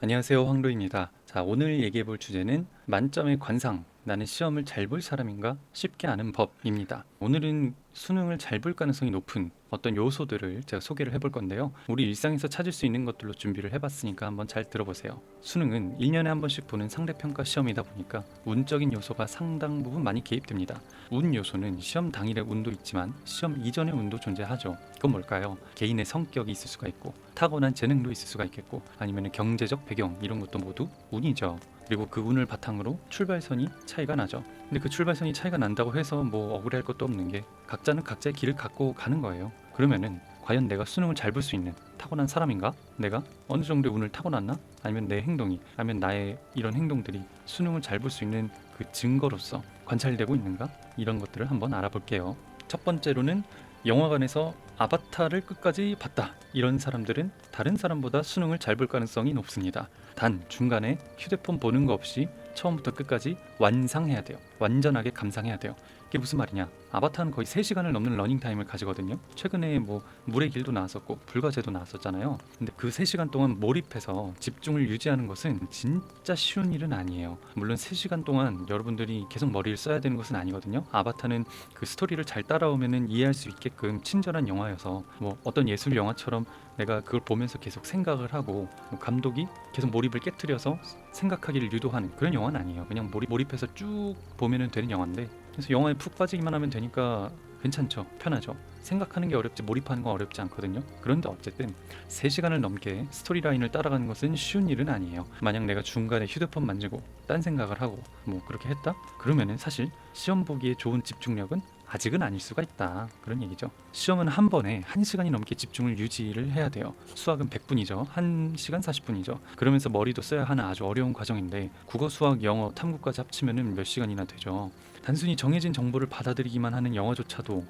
안녕하세요, 황로입니다. 자, 오늘 얘기해 볼 주제는 만점의 관상, 나는 시험을 잘 볼 사람인가? 쉽게 아는 법입니다. 오늘은 수능을 잘 볼 가능성이 높은 어떤 요소들을 제가 소개를 해볼 건데요. 우리 일상에서 찾을 수 있는 것들로 준비를 해봤으니까 한번 잘 들어보세요. 수능은 1년에 한 번씩 보는 상대평가 시험이다 보니까 운적인 요소가 상당 부분 많이 개입됩니다. 운 요소는 시험 당일의 운도 있지만 시험 이전의 운도 존재하죠. 그건 뭘까요? 개인의 성격이 있을 수가 있고 타고난 재능도 있을 수가 있겠고 아니면 경제적 배경 이런 것도 모두 운이죠. 그리고 그 운을 바탕으로 출발선이 차이가 나죠. 근데 그 출발선이 차이가 난다고 해서 뭐 억울할 것도 없는 게 각자는 각자의 길을 갖고 가는 거예요. 그러면은 과연 내가 수능을 잘 볼 수 있는 타고난 사람인가? 내가 어느 정도의 운을 타고났나? 아니면 내 행동이, 아니면 나의 이런 행동들이 수능을 잘 볼 수 있는 그 증거로서 관찰되고 있는가? 이런 것들을 한번 알아볼게요. 첫 번째로는 영화관에서 아바타를 끝까지 봤다. 이런 사람들은 다른 사람보다 수능을 잘 볼 가능성이 높습니다. 단 중간에 휴대폰 보는 거 없이 처음부터 끝까지 완상해야 돼요. 완전하게 감상해야 돼요. 이게 무슨 말이냐? 아바타는 거의 3시간을 넘는 러닝타임을 가지거든요. 최근에 뭐 물의 길도 나왔었고 불가제도 나왔었잖아요. 근데 그 3시간 동안 몰입해서 집중을 유지하는 것은 진짜 쉬운 일은 아니에요. 물론 3시간 동안 여러분들이 계속 머리를 써야 되는 것은 아니거든요. 아바타는 그 스토리를 잘 따라오면은 이해할 수 있게끔 친절한 영화여서 뭐 어떤 예술 영화처럼 내가 그걸 보면서 계속 생각을 하고 감독이 계속 몰입을 깨트려서 생각하기를 유도하는 그런 영화는 아니에요. 그냥 몰입해서 쭉 보면은 되는 영화인데, 그래서 영화에 푹 빠지기만 하면 되니까 괜찮죠. 편하죠. 생각하는 게 어렵지 몰입하는 건 어렵지 않거든요. 그런데 어쨌든 3시간을 넘게 스토리라인을 따라가는 것은 쉬운 일은 아니에요. 만약 내가 중간에 휴대폰 만지고 딴 생각을 하고 뭐 그렇게 했다? 그러면은 사실 시험 보기에 좋은 집중력은 아직은 아닐 수가 있다. 그런 얘기죠. 시험은 한 번에 1시간이 넘게 집중을 유지를 해야 돼요. 수학은 100분이죠. 1시간 40분이죠. 그러면서 머리도 써야 하는 아주 어려운 과정인데 국어, 수학, 영어, 탐구까지 합치면은 몇 시간이나 되죠. 단순히 정해진 정보를 받아들이기만 하는 영어조차도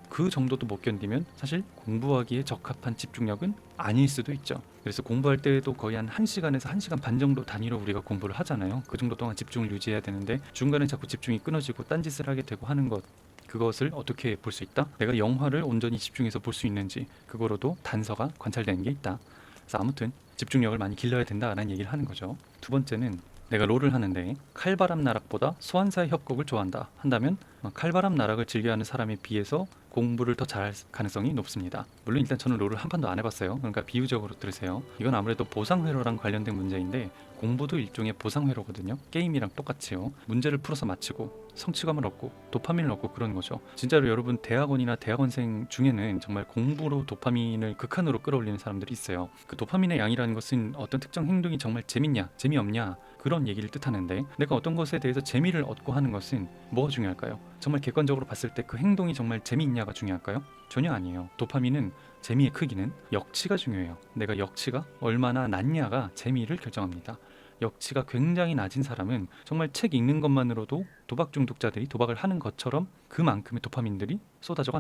그 정도도 못 견디면 사실 공부하기에 적합한 집중력은 아닐 수도 있죠. 그래서 공부할 때도 거의 한 1시간에서 1시간 반 정도 단위로 우리가 공부를 하잖아요. 그 정도 동안 집중을 유지해야 되는데 중간에 자꾸 집중이 끊어지고 딴짓을 하게 되고 하는 것, 그것을 어떻게 볼 수 있다? 내가 영화를 온전히 집중해서 볼 수 있는지, 그거로도 단서가 관찰되는 게 있다. 그래서 아무튼 집중력을 많이 길러야 된다라는 얘기를 하는 거죠. 두 번째는, 내가 롤을 하는데 칼바람 나락보다 소환사의 협곡을 좋아한다 한다면 칼바람 나락을 즐겨하는 사람에 비해서 공부를 더 잘할 가능성이 높습니다. 물론 일단 저는 롤을 한 판도 안 해봤어요. 그러니까 비유적으로 들으세요. 이건 아무래도 보상회로랑 관련된 문제인데 공부도 일종의 보상회로거든요. 게임이랑 똑같이요. 문제를 풀어서 마치고 성취감을 얻고 도파민을 얻고 그런 거죠. 진짜로 여러분 대학원이나 대학원생 중에는 정말 공부로 도파민을 극한으로 끌어올리는 사람들이 있어요. 그 도파민의 양이라는 것은 어떤 특정 행동이 정말 재밌냐 재미없냐 그런 얘기를 뜻하는데, 내가 어떤 것에 대해서 재미를 얻고 하는 것은 뭐가 중요할까요? 정말 객관적으로 봤을 때 그 행동이 정말 재미있냐가 중요할까요? 전혀 아니에요. 도파민은 재미의 크기는 역치가 중요해요. 내가 역치가 얼마나 낮냐가 재미를 결정합니다. 역치가 굉장히 낮은 사람은 정말 책 읽는 것만으로도 도박 중독자들이 도박을 하는 것처럼 그만큼의 도파민들이 쏟아져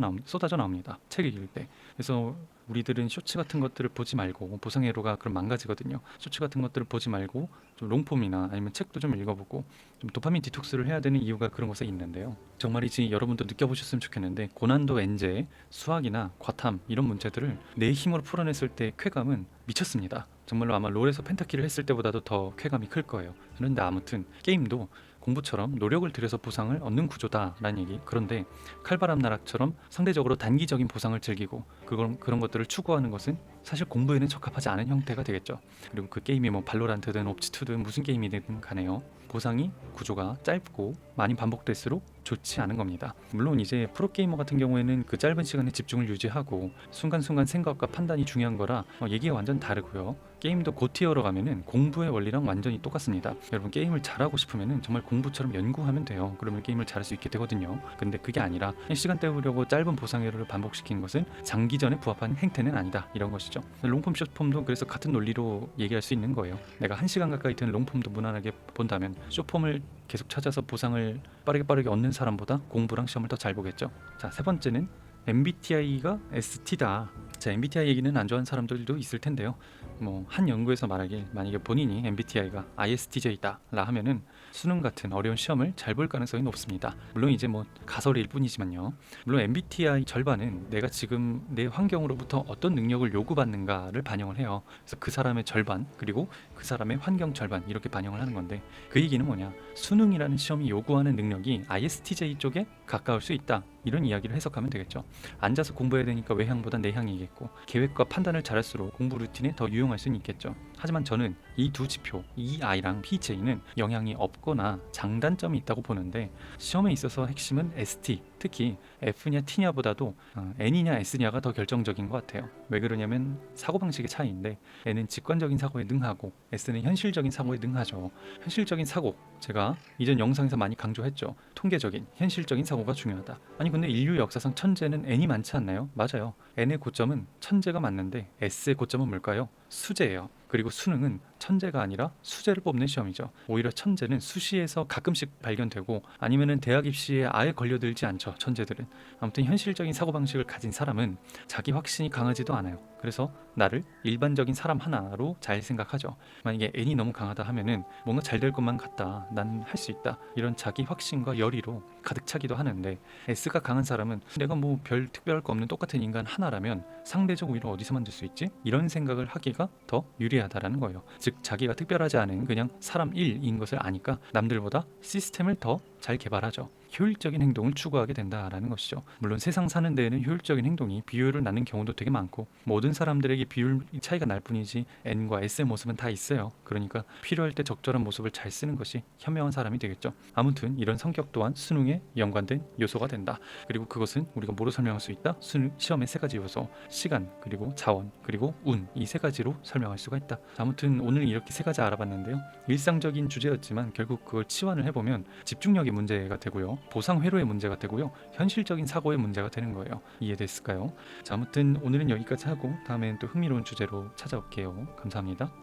나옵니다. 책 읽을 때. 그래서 우리들은 쇼츠 같은 것들을 보지 말고, 보상회로가 그럼 망가지거든요. 쇼츠 같은 것들을 보지 말고 좀 롱폼이나 아니면 책도 좀 읽어보고 좀 도파민 디톡스를 해야 되는 이유가 그런 것에 있는데요. 정말이지 여러분도 느껴보셨으면 좋겠는데, 고난도 엔제, 수학이나 과탐 이런 문제들을 내 힘으로 풀어냈을 때 쾌감은 미쳤습니다. 정말로 아마 롤에서 펜타키를 했을 때보다도 더 쾌감이 클 거예요. 그런데 아무튼 게임도 공부처럼 노력을 들여서 보상을 얻는 구조다라는 얘기. 그런데 칼바람 나락처럼 상대적으로 단기적인 보상을 즐기고 그런 것들을 추구하는 것은 사실 공부에는 적합하지 않은 형태가 되겠죠. 그리고 그 게임이 뭐 발로란트든 옵치2든 무슨 게임이든 간에요, 보상이 구조가 짧고 많이 반복될수록 좋지 않은 겁니다. 물론 이제 프로게이머 같은 경우에는 그 짧은 시간에 집중을 유지하고 순간순간 생각과 판단이 중요한 거라 얘기가 완전 다르고요. 게임도 고티어로 가면은 공부의 원리랑 완전히 똑같습니다. 여러분 게임을 잘하고 싶으면은 정말 공부처럼 연구하면 돼요. 그러면 게임을 잘할 수 있게 되거든요. 근데 그게 아니라 시간 때우려고 짧은 보상회로를 반복시키는 것은 장기전에 부합한 행태는 아니다, 이런 것이죠. 롱폼 숏폼도 그래서 같은 논리로 얘기할 수 있는 거예요. 내가 1시간 가까이 든 롱폼도 무난하게 본다면 숏폼을 계속 찾아서 보상을 빠르게 얻는 사람보다 공부랑 시험을 더 잘 보겠죠. 자, 세 번째는 MBTI가 ST다. 자, MBTI 얘기는 안 좋아하는 사람들도 있을 텐데요. 뭐 한 연구에서 말하길 만약에 본인이 MBTI가 ISTJ다라 하면은 수능 같은 어려운 시험을 잘 볼 가능성이 높습니다. 물론 이제 뭐 가설일 뿐이지만요. 물론 MBTI 절반은 내가 지금 내 환경으로부터 어떤 능력을 요구받는가를 반영을 해요. 그래서 그 사람의 절반 그리고 그 사람의 환경 절반 이렇게 반영을 하는 건데, 그 얘기는 뭐냐, 수능이라는 시험이 요구하는 능력이 ISTJ 쪽에 가까울 수 있다, 이런 이야기를 해석하면 되겠죠. 앉아서 공부해야 되니까 외향보다 내향이겠고, 계획과 판단을 잘할수록 공부 루틴에 더 유용할 수는 있겠죠. 하지만 저는 이 두 지표 EI랑 PJ는 영향이 없거나 장단점이 있다고 보는데, 시험에 있어서 핵심은 ST, 특히 F냐 T냐보다도 N이냐 S냐가 더 결정적인 것 같아요. 왜 그러냐면 사고방식의 차이인데, N은 직관적인 사고에 능하고 S는 현실적인 사고에 능하죠. 현실적인 사고, 제가 이전 영상에서 많이 강조했죠. 통계적인 현실적인 사고가 중요하다. 아니 근데 인류 역사상 천재는 N이 많지 않나요? 맞아요. N의 고점은 천재가 맞는데 S의 고점은 뭘까요? 수재예요. 그리고 수능은 천재가 아니라 수재를 뽑는 시험이죠. 오히려 천재는 수시에서 가끔씩 발견되고, 아니면은 대학 입시에 아예 걸려들지 않죠, 천재들은. 아무튼 현실적인 사고방식을 가진 사람은 자기 확신이 강하지도 않아요. 그래서 나를 일반적인 사람 하나로 잘 생각하죠. 만약에 N이 너무 강하다 하면은 뭔가 잘 될 것만 같다, 난 할 수 있다, 이런 자기 확신과 열의로 가득 차기도 하는데, S가 강한 사람은 내가 뭐 별 특별할 거 없는 똑같은 인간 하나라면 상대적 우위를 어디서 만들 수 있지? 이런 생각을 하기가 더 유리하다라는 거예요. 즉 자기가 특별하지 않은 그냥 사람 1인 것을 아니까 남들보다 시스템을 더 잘 개발하죠. 효율적인 행동을 추구하게 된다라는 것이죠. 물론 세상 사는 데에는 효율적인 행동이 비효율을 낳는 경우도 되게 많고, 모든 사람들에게 비율 차이가 날 뿐이지 N과 S의 모습은 다 있어요. 그러니까 필요할 때 적절한 모습을 잘 쓰는 것이 현명한 사람이 되겠죠. 아무튼 이런 성격 또한 수능에 연관된 요소가 된다. 그리고 그것은 우리가 뭐로 설명할 수 있다? 수능 시험의 세 가지 요소, 시간, 그리고 자원, 그리고 운, 이 세 가지로 설명할 수가 있다. 아무튼 오늘 이렇게 세 가지 알아봤는데요. 일상적인 주제였지만 결국 그걸 치환을 해보면 집중력의 문제가 되고요, 보상 회로의 문제가 되고요, 현실적인 사고의 문제가 되는 거예요. 이해됐을까요? 자, 아무튼 오늘은 여기까지 하고 다음엔 또 흥미로운 주제로 찾아올게요. 감사합니다.